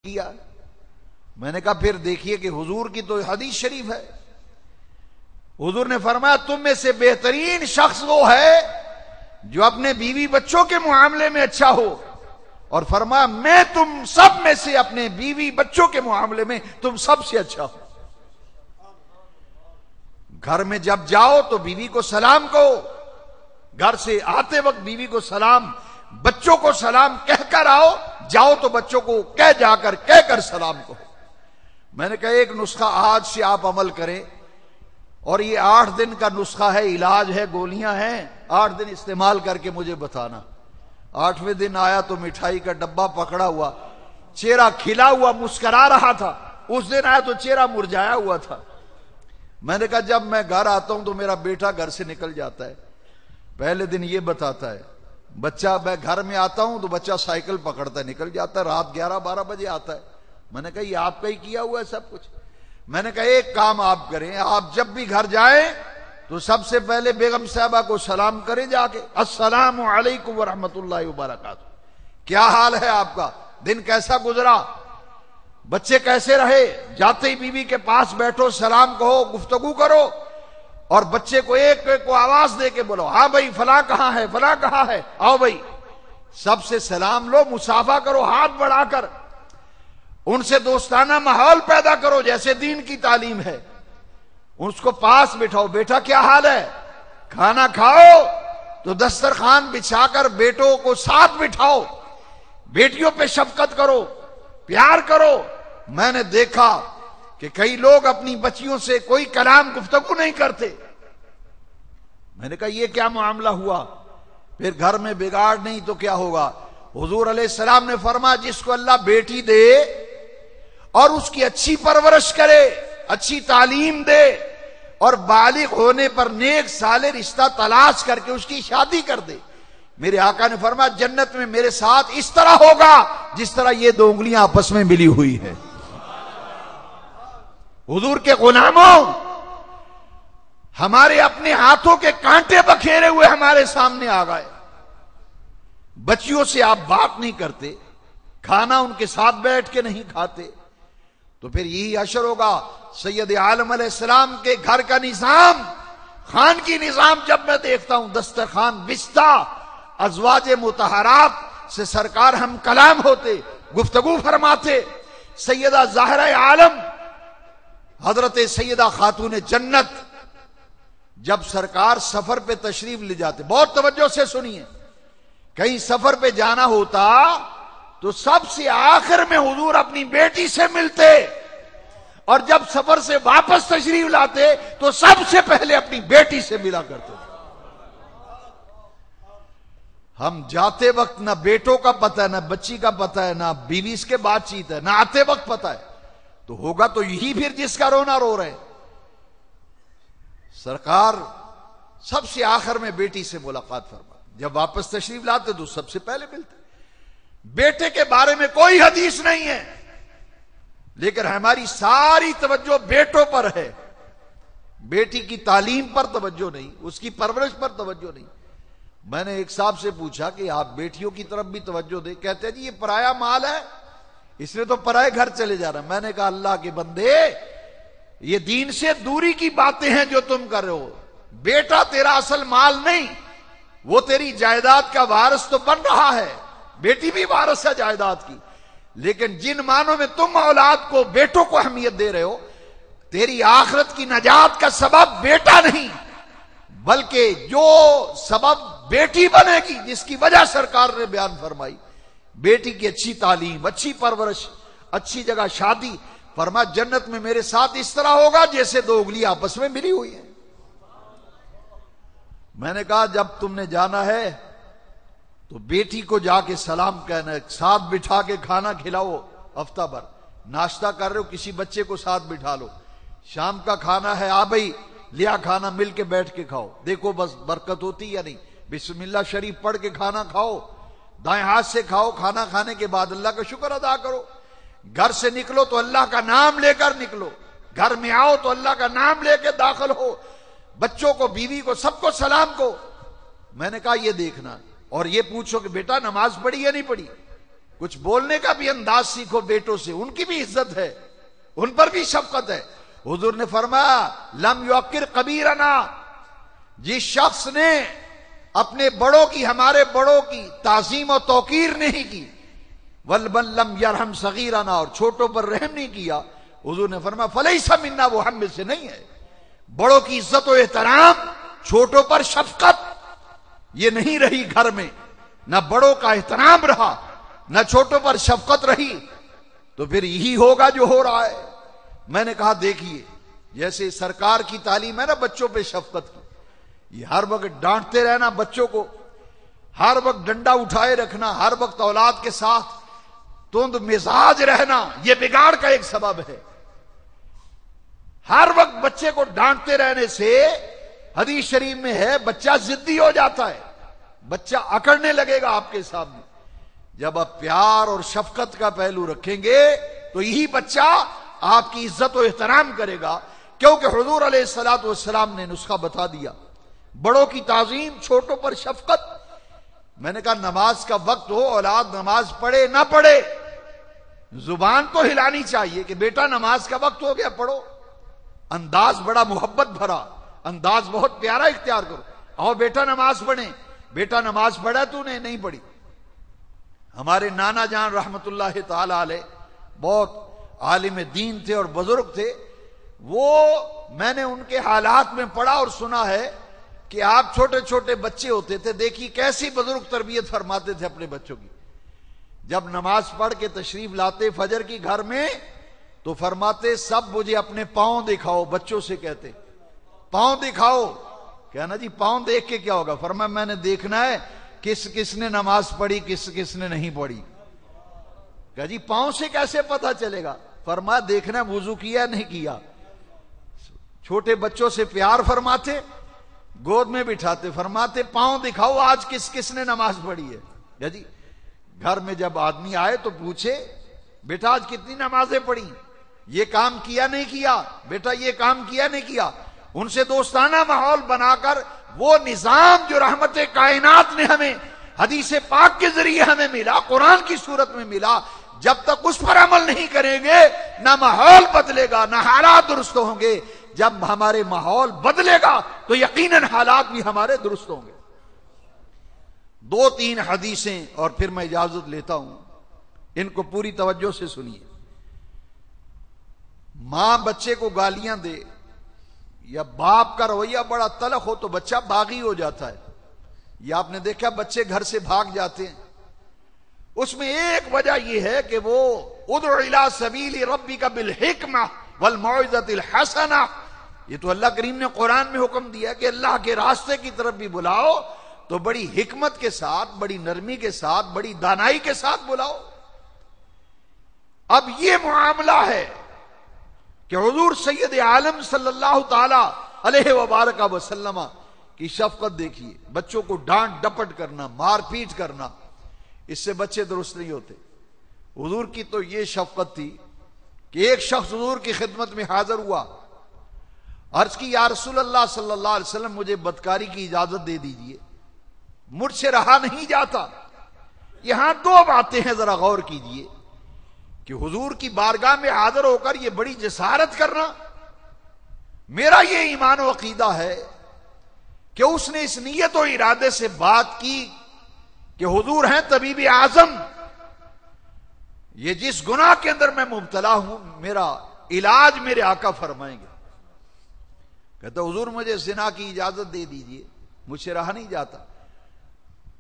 کیا. میں نے کہا پھر دیکھیے کہ حضور کی تو حدیث شریف ہے. حضور نے فرمایا تم میں سے بہترین شخص وہ ہے جو اپنے بیوی بچوں کے معاملے میں اچھا ہو, اور فرمایا میں تم سب میں سے اپنے بیوی بچوں کے معاملے میں تم سب سے اچھا ہو. گھر میں جب جاؤ تو بیوی کو سلام کہو, گھر سے آتے وقت بیوی کو سلام, بچوں کو سلام کہہ کر آؤ, جاؤ تو بچوں کو کہہ کر سلام کہو. میں نے کہا ایک نسخہ آج سے آپ عمل کریں, اور یہ 8 دن کا نسخہ ہے, علاج ہے, گولیاں ہیں, 8 دن استعمال کر کے مجھے بتانا. 8ویں دن آیا تو مٹھائی کا ڈبہ پکڑا ہوا, چہرہ کھلا ہوا مسکرا رہا تھا. اس دن آیا تو چہرہ مرجھایا ہوا تھا. میں نے کہا جب میں گھر آتا ہوں تو میرا بیٹا گھر سے نکل جاتا ہے, پہلے دن یہ بتاتا ہے بچہ, میں گھر میں آتا ہوں تو بچہ سائیکل پکڑتا ہے نکل جاتا ہے, رات 11-12 بجے آتا ہے. میں نے کہا یہ آپ کا ہی کیا ہوا ہے سب کچھ. میں نے کہا ایک کام آپ کریں, آپ جب بھی گھر جائیں تو سب سے پہلے بیگم صاحبہ کو سلام کریں جا کے, السلام علیکم ورحمۃ اللہ وبرکاتہ, کیا حال ہے آپ کا, دن کیسا گزرا, بچے کیسے رہے. جاتے ہی بیوی کے پاس بیٹھو, سلام کہو, گفتگو کرو, اور بچے کو ایک کو آواز دے کے بولو, ہاں بھائی فلاں کہاں ہے, فلاں کہاں ہے, آؤ بھائی. سب سے سلام لو, مصافحہ کرو ہاتھ بڑھا کر, ان سے دوستانہ ماحول پیدا کرو جیسے دین کی تعلیم ہے. اس کو پاس بٹھاؤ, بیٹا کیا حال ہے, کھانا کھاؤ تو دسترخوان بچھا کر بیٹوں کو ساتھ بٹھاؤ, بیٹیوں پہ شفقت کرو, پیار کرو. میں نے دیکھا کہ کئی لوگ اپنی بچیوں سے کوئی کلام گفتگو نہیں کرتے. میں نے کہا یہ کیا معاملہ ہوا, پھر گھر میں بگاڑ نہیں تو کیا ہوگا. حضور علیہ السلام نے فرمایا جس کو اللہ بیٹی دے اور اس کی اچھی پرورش کرے, اچھی تعلیم دے, اور بالغ ہونے پر نیک صالح رشتہ تلاش کر کے اس کی شادی کر دے, میرے آقا نے فرمایا جنت میں میرے ساتھ اس طرح ہوگا جس طرح یہ 2 انگلیاں آپس میں ملی ہوئی ہے. حضور کے غلاموں, ہمارے اپنے ہاتھوں کے کانٹے بکھیرے ہوئے ہمارے سامنے آ گئے. بچیوں سے آپ بات نہیں کرتے, کھانا ان کے ساتھ بیٹھ کے نہیں کھاتے, تو پھر یہی حشر ہوگا. سید عالم علیہ السلام کے گھر کا نظام, خان کی نظام جب میں دیکھتا ہوں, دسترخوان بچتا, ازواج مطہرات سے سرکار ہم کلام ہوتے, گفتگو فرماتے. سیدہ زہرہ عالم حضرت سیدہ خاتون جنت جب سرکار سفر پہ تشریف لے جاتے, بہت توجہ سے سنیے, کہیں سفر پہ جانا ہوتا تو سب سے آخر میں حضور اپنی بیٹی سے ملتے, اور جب سفر سے واپس تشریف لاتے تو سب سے پہلے اپنی بیٹی سے ملا کرتے. ہم جاتے وقت نہ بیٹوں کا پتہ ہے, نہ بچی کا پتہ ہے, نہ بیوی کے بات چیت ہے, نہ آتے وقت پتہ ہے, تو ہوگا تو یہی پھر جس کا رونا رو رہے. سرکار سب سے آخر میں بیٹی سے ملاقات فرما, جب واپس تشریف لاتے تو سب سے پہلے ملتے. بیٹے کے بارے میں کوئی حدیث نہیں ہے, لیکن ہماری ساری توجہ بیٹوں پر ہے. بیٹی کی تعلیم پر توجہ نہیں, اس کی پرورش پر توجہ نہیں. میں نے ایک صاحب سے پوچھا کہ آپ بیٹیوں کی طرف بھی توجہ دیں, کہتے ہیں جی یہ پرایا مال ہے, اس لیے تو پرائے گھر چلے جا رہا. میں نے کہا اللہ کے بندے, یہ دین سے دوری کی باتیں ہیں جو تم کر رہے ہو. بیٹا تیرا اصل مال نہیں, وہ تیری جائیداد کا وارث تو بن رہا ہے, بیٹی بھی وارث ہے جائیداد کی, لیکن جن معنوں میں تم اولاد کو, بیٹوں کو اہمیت دے رہے ہو, تیری آخرت کی نجات کا سبب بیٹا نہیں, بلکہ جو سبب بیٹی بنے گی, جس کی وجہ سرکار نے بیان فرمائی, بیٹی کی اچھی تعلیم, اچھی پرورش, اچھی جگہ شادی. فرمایا جنت میں میرے ساتھ اس طرح ہوگا جیسے 2 انگلی آپس میں ملی ہوئی ہیں. میں نے کہا جب تم نے جانا ہے تو بیٹی کو جا کے سلام کہنا, ساتھ بٹھا کے کھانا کھلاؤ. ہفتہ بھر ناشتہ کر رہے ہو, کسی بچے کو ساتھ بٹھا لو, شام کا کھانا ہے, بھائی لیا کھانا, مل کے بیٹھ کے کھاؤ, دیکھو بس برکت ہوتی یا نہیں. بسم اللہ شریف پڑھ کے کھانا کھاؤ, دائیں ہاتھ سے کھاؤ, کھانا کھانے کے بعد اللہ کا شکر ادا کرو. گھر سے نکلو تو اللہ کا نام لے کر نکلو, گھر میں آؤ تو اللہ کا نام لے کے داخل ہو, بچوں کو, بیوی کو, سب کو سلام کو. میں نے کہا یہ دیکھنا, اور یہ پوچھو کہ بیٹا نماز پڑھی یا نہیں پڑھی, کچھ بولنے کا بھی انداز سیکھو بیٹوں سے، ان کی بھی عزت ہے، ان پر بھی شفقت ہے۔ حضور نے فرمایا لم یوقر کبیرنا، جس شخص نے اپنے بڑوں کی، ہمارے بڑوں کی تعظیم و توقیر نہیں کی، ولمن لم یرحم صغیرنا، اور چھوٹوں پر رحم نہیں کیا، حضور نے فرمایا فلیس منا، وہ ہم میں سے نہیں ہے۔ بڑوں کی عزت و احترام، چھوٹوں پر شفقت، یہ نہیں رہی گھر میں، نہ بڑوں کا احترام رہا نہ چھوٹوں پر شفقت رہی، تو پھر یہی ہوگا جو ہو رہا ہے۔ میں نے کہا دیکھیے جیسے سرکار کی تعلیم ہے نا بچوں پہ شفقت کی، یہ ہر وقت ڈانٹتے رہنا بچوں کو، ہر وقت ڈنڈا اٹھائے رکھنا، ہر وقت اولاد کے ساتھ تند مزاج رہنا، یہ بگاڑ کا ایک سبب ہے۔ ہر وقت بچے کو ڈانٹتے رہنے سے حدیث شریف میں ہے بچہ ضدی ہو جاتا ہے، بچہ اکڑنے لگے گا آپ کے سامنے۔ جب آپ پیار اور شفقت کا پہلو رکھیں گے تو یہی بچہ آپ کی عزت و احترام کرے گا، کیونکہ حضور علیہ الصلوۃ والسلام نے نسخہ بتا دیا، بڑوں کی تعظیم، چھوٹوں پر شفقت۔ میں نے کہا نماز کا وقت ہو، اولاد نماز پڑھے نہ پڑھے، زبان تو ہلانی چاہیے کہ بیٹا نماز کا وقت ہو گیا پڑھو، انداز بڑا محبت بھرا، انداز بہت پیارا اختیار کرو، آؤ بیٹا نماز پڑھیں، بیٹا نماز پڑھا تو نے نہیں پڑھی۔ ہمارے نانا جان رحمت اللہ تعالی علیہ بہت عالم دین تھے اور بزرگ تھے، وہ میں نے ان کے حالات میں پڑھا اور سنا ہے کہ آپ چھوٹے چھوٹے بچے ہوتے تھے، دیکھیے کیسی بزرگ تربیت فرماتے تھے اپنے بچوں کی۔ جب نماز پڑھ کے تشریف لاتے فجر کی گھر میں تو فرماتے سب مجھے اپنے پاؤں دکھاؤ، بچوں سے کہتے پاؤں دکھاؤ۔ کہنا جی پاؤں دیکھ کے کیا ہوگا؟ فرمایا میں نے دیکھنا ہے کس کس نے نماز پڑھی، کس کس نے نہیں پڑھی۔ کہا جی پاؤں سے کیسے پتا چلے گا؟ فرمایا دیکھنا وضو کیا نہیں کیا۔ چھوٹے بچوں سے پیار فرماتے، گود میں بٹھاتے، فرماتے پاؤں دکھاؤ آج کس کس نے نماز پڑھی ہے۔ کہا جی گھر میں جب آدمی آئے تو پوچھے بیٹا آج کتنی نمازیں پڑھی، یہ کام کیا نہیں کیا، بیٹا یہ کام کیا نہیں کیا۔ ان سے دوستانہ ماحول بنا کر وہ نظام جو رحمت کائنات نے ہمیں حدیث پاک کے ذریعے ہمیں ملا، قرآن کی صورت میں ملا، جب تک اس پر عمل نہیں کریں گے نہ ماحول بدلے گا نہ حالات درست ہوں گے۔ جب ہمارے ماحول بدلے گا تو یقیناً حالات بھی ہمارے درست ہوں گے۔ دو تین حدیثیں اور پھر میں اجازت لیتا ہوں، ان کو پوری توجہ سے سنیے۔ ماں بچے کو گالیاں دے یا باپ کا رویہ بڑا تلخ ہو تو بچہ باغی ہو جاتا ہے، یہ آپ نے دیکھا بچے گھر سے بھاگ جاتے ہیں۔ اس میں ایک وجہ یہ ہے کہ وہ ادع الی سبیل ربک بالحکمہ والموعظۃ الحسنہ، یہ تو اللہ کریم نے قرآن میں حکم دیا کہ اللہ کے راستے کی طرف بھی بلاؤ تو بڑی حکمت کے ساتھ، بڑی نرمی کے ساتھ، بڑی دانائی کے ساتھ بلاؤ۔ اب یہ معاملہ ہے کہ حضور سید عالم صلی اللہ تعالی علیہ وبارک وسلم کی شفقت دیکھیے، بچوں کو ڈانٹ ڈپٹ کرنا، مار پیٹ کرنا، اس سے بچے درست نہیں ہوتے۔ حضور کی تو یہ شفقت تھی کہ ایک شخص حضور کی خدمت میں حاضر ہوا، عرض کی یا رسول اللہ صلی اللہ علیہ وسلم مجھے بدکاری کی اجازت دے دیجئے، مجھ سے رہا نہیں جاتا۔ یہاں دو باتیں ہیں ذرا غور کیجئے کہ حضور کی بارگاہ میں حاضر ہو کر یہ بڑی جسارت کرنا، میرا یہ ایمان و عقیدہ ہے کہ اس نے اس نیت و ارادے سے بات کی کہ حضور ہیں طبیب اعظم، یہ جس گناہ کے اندر میں مبتلا ہوں میرا علاج میرے آقا فرمائیں گے۔ کہتا حضور مجھے زنا کی اجازت دے دیجئے، مجھ سے رہا نہیں جاتا۔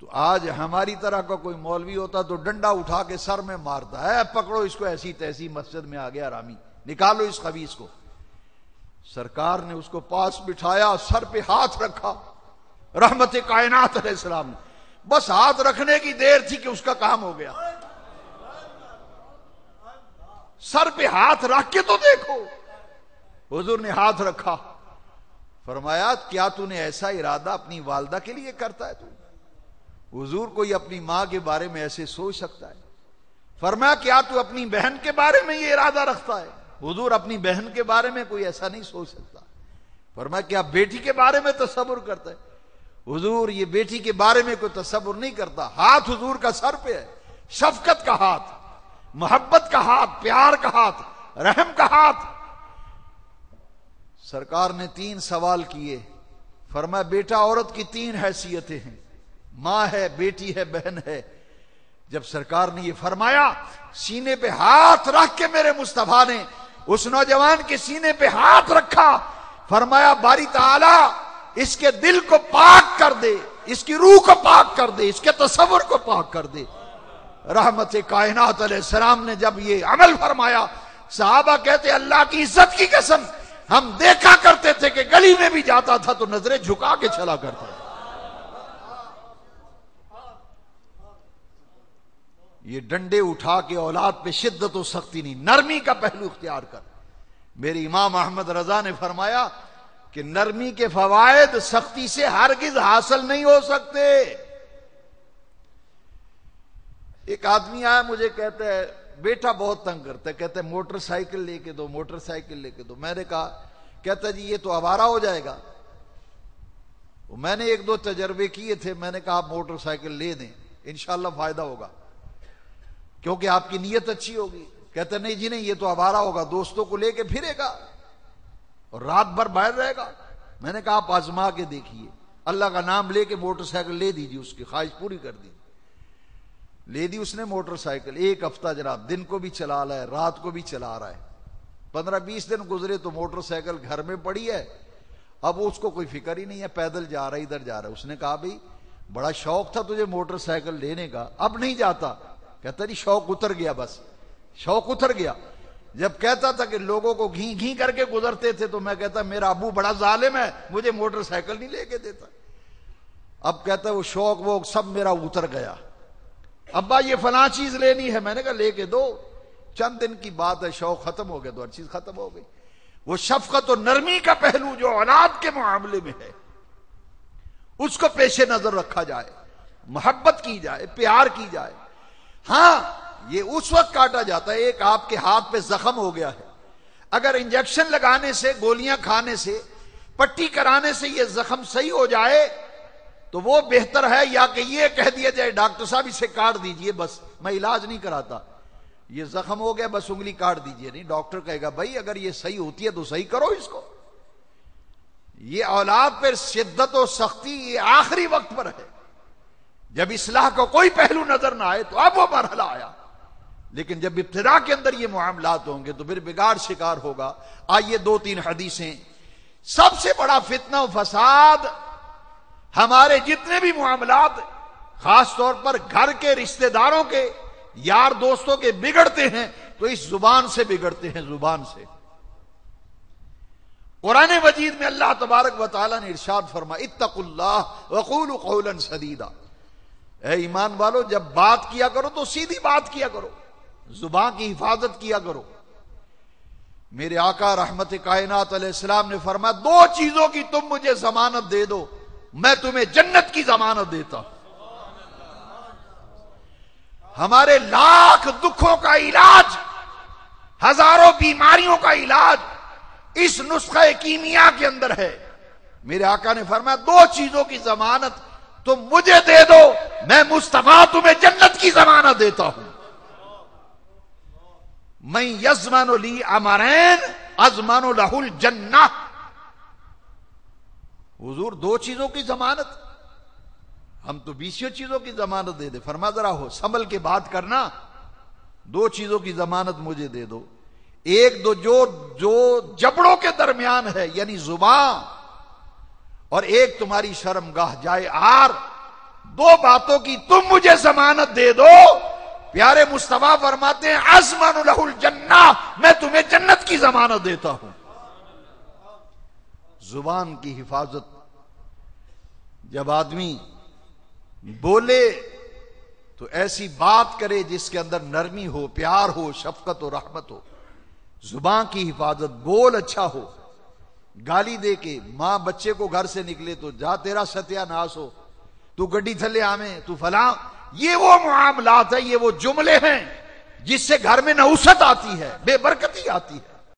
تو آج ہماری طرح کا کوئی مولوی ہوتا تو ڈنڈا اٹھا کے سر میں مارتا ہے، پکڑو اس کو ایسی تیسی، مسجد میں آ گیا حرامی، نکالو اس خبیث کو۔ سرکار نے اس کو پاس بٹھایا، سر پہ ہاتھ رکھا، رحمت کائنات علیہ السلام نے، بس ہاتھ رکھنے کی دیر تھی کہ اس کا کام ہو گیا۔ سر پہ ہاتھ رکھ کے تو دیکھو، حضور نے ہاتھ رکھا، فرمایا کیا تو نے ایسا ارادہ اپنی والدہ کے لیے کرتا ہے؟ تو حضور کوئی اپنی ماں کے بارے میں ایسے سوچ سکتا ہے؟ فرمایا کیا تو اپنی بہن کے بارے میں یہ ارادہ رکھتا ہے؟ حضور اپنی بہن کے بارے میں کوئی ایسا نہیں سوچ سکتا۔ فرمایا کیا بیٹی کے بارے میں تصور کرتا ہے؟ حضور یہ بیٹی کے بارے میں کوئی تصور نہیں کرتا۔ ہاتھ حضور کا سر پہ ہے، شفقت کا ہاتھ، محبت کا ہاتھ، پیار کا ہاتھ، رحم کا ہاتھ۔ سرکار نے 3 سوال کیے، فرمایا بیٹا عورت کی 3 حیثیتیں ہیں، ماں ہے، بیٹی ہے، بہن ہے۔ جب سرکار نے یہ فرمایا، سینے پہ ہاتھ رکھ کے میرے مصطفیٰ نے اس نوجوان کے سینے پہ ہاتھ رکھا، فرمایا باری تعالی اس کے دل کو پاک کر دے، اس کی روح کو پاک کر دے، اس کے تصور کو پاک کر دے۔ رحمت کائنات علیہ السلام نے جب یہ عمل فرمایا، صحابہ کہتے اللہ کی عزت کی قسم ہم دیکھا کرتے تھے کہ گلی میں بھی جاتا تھا تو نظریں جھکا کے چلا کرتا تھا۔ یہ ڈنڈے اٹھا کے اولاد پہ شدت و سختی نہیں، نرمی کا پہلو اختیار کر۔ میرے امام احمد رضا نے فرمایا کہ نرمی کے فوائد سختی سے ہرگز حاصل نہیں ہو سکتے۔ ایک آدمی آیا مجھے کہتا ہے بیٹا بہت تنگ کرتا ہے، کہتا ہے موٹر سائیکل لے کے دو، موٹر سائیکل لے کے دو۔ میں نے کہا، کہتا جی یہ تو آوارہ ہو جائے گا۔ میں نے 1-2 تجربے کیے تھے، میں نے کہا آپ موٹر سائیکل لے دیں، انشاءاللہ فائدہ ہوگا کیونکہ آپ کی نیت اچھی ہوگی۔ کہتا نہیں جی نہیں، یہ تو آوارہ ہوگا، دوستوں کو لے کے پھرے گا اور رات بھر باہر رہے گا۔ میں نے کہا آپ آزما کے دیکھیے، اللہ کا نام لے کے موٹر سائیکل لے دیجیے، اس کی خواہش پوری کر دی۔ لے دی اس نے موٹر سائیکل، 1 ہفتہ جناب دن کو بھی چلا رہا ہے، رات کو بھی چلا رہا ہے۔ 15-20 دن گزرے تو موٹر سائیکل گھر میں پڑی ہے، اب اس کو کوئی فکر ہی نہیں ہے، پیدل جا رہا ہے، ادھر جا رہا ہے۔ اس نے کہا بھئی بڑا شوق تھا تجھے موٹر سائیکل لینے کا، اب نہیں جاتا؟ کہتا نہیں شوق اتر گیا، بس شوق اتر گیا۔ جب کہتا تھا کہ لوگوں کو گھی گھی کر کے گزرتے تھے تو میں کہتا میرا ابو بڑا ظالم ہے، مجھے موٹر سائیکل نہیں لے کے دیتا۔ اب کہتا ہے وہ شوق وہ سب میرا اتر گیا، ابا یہ فلاں چیز لینی ہے، میں نے کہا لے کے دو، چند دن کی بات ہے، شوق ختم ہو گیا تو ہر چیز ختم ہو گئی۔ وہ شفقت و نرمی کا پہلو جو اولاد کے معاملے میں ہے اس کو پیش نظر رکھا جائے، محبت کی جائے، پیار کی جائے۔ ہاں یہ اس وقت کاٹا جاتا ہے، ایک آپ کے ہاتھ پہ زخم ہو گیا ہے، اگر انجیکشن لگانے سے، گولیاں کھانے سے، پٹی کرانے سے یہ زخم صحیح ہو جائے تو وہ بہتر ہے، یا کہ یہ کہہ دیا جائے ڈاکٹر صاحب اسے کاٹ دیجئے، بس میں علاج نہیں کراتا، یہ زخم ہو گیا بس انگلی کاٹ دیجئے۔ نہیں، ڈاکٹر کہے گا بھائی اگر یہ صحیح ہوتی ہے تو صحیح کرو اس کو۔ یہ اولاد پر شدت و سختی یہ آخری وقت پر ہے، جب اصلاح کو کوئی پہلو نظر نہ آئے تو اب وہ مرحلہ آیا، لیکن جب ابتدا کے اندر یہ معاملات ہوں گے تو پھر بگاڑ شکار ہوگا۔ آئیے 2-3 حدیثیں۔ سب سے بڑا فتنہ و فساد ہمارے جتنے بھی معاملات خاص طور پر گھر کے رشتہ داروں کے، یار دوستوں کے بگڑتے ہیں تو اس زبان سے بگڑتے ہیں، زبان سے۔ قرآن مجید میں اللہ تبارک و تعالی نے ارشاد فرمایا اتقوا اللہ وقولوا قولا سدیدا، اے ایمان والو جب بات کیا کرو تو سیدھی بات کیا کرو، زبان کی حفاظت کیا کرو۔ میرے آقا رحمت کائنات علیہ السلام نے فرمایا 2 چیزوں کی تم مجھے ضمانت دے دو، میں تمہیں جنت کی ضمانت دیتا ہوں۔ ہمارے لاکھ دکھوں کا علاج، ہزاروں بیماریوں کا علاج اس نسخہ کیمیا کے اندر ہے۔ میرے آقا نے فرمایا 2 چیزوں کی ضمانت تم مجھے دے دو، میں مصطفیٰ تمہیں جنت کی ضمانت دیتا ہوں۔ میں یضمن لی امرین اضمن لہ الجنہ، حضور 2 چیزوں کی ضمانت، ہم تو 20 چیزوں کی ضمانت دے دے۔ فرما ذرا ہو سنبھل کے بات کرنا، 2 چیزوں کی ضمانت مجھے دے دو، ایک جو جبڑوں کے درمیان ہے یعنی زبان، اور ایک تمہاری شرمگاہ جائے آر، 2 باتوں کی تم مجھے ضمانت دے دو۔ پیارے مصطفیٰ فرماتے ہیں اضمن لہ الجنہ، میں تمہیں جنت کی ضمانت دیتا ہوں۔ زبان کی حفاظت، جب آدمی بولے تو ایسی بات کرے جس کے اندر نرمی ہو، پیار ہو، شفقت و رحمت ہو۔ زبان کی حفاظت، بول اچھا ہو، گالی دے کے ماں بچے کو گھر سے نکلے تو جا تیرا ستیہ ناس ہو، تو گڈی تھلے آمیں، تو فلاں، یہ وہ معاملات ہیں، یہ وہ جملے ہیں جس سے گھر میں نحوست آتی ہے، بے برکتی آتی ہے۔